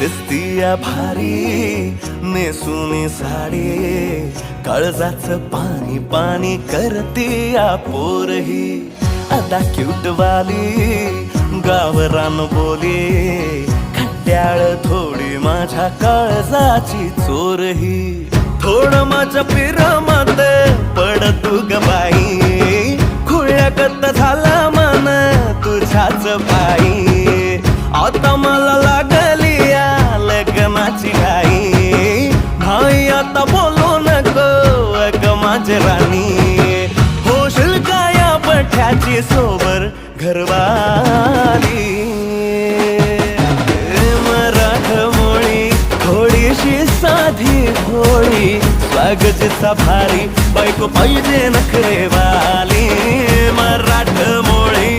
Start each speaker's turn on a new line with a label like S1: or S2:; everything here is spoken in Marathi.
S1: दिसतीया भारी नेसूनी साडी, काळजाचं पाणी पाणी करतीया पोरही. आता क्यूट वाली गावरान बोली, खट्याळ थोडी माझ्या काळजाची चोरही. थोडं माझ्या पिरामात पड तू ग बाई, खुळ्यागत झाला मन तुझ्याच पायी. आता मला लागली या लग्नाची घाई, भाई आता बोलू नको अग माझी राणी. होशील का या पठ्याची सोबर घरवाली. मराठमोळी थोडीशी साधी भोळी, स्वागताचा भारी बायको पाहिजे नखरेवाली. मराठमोळी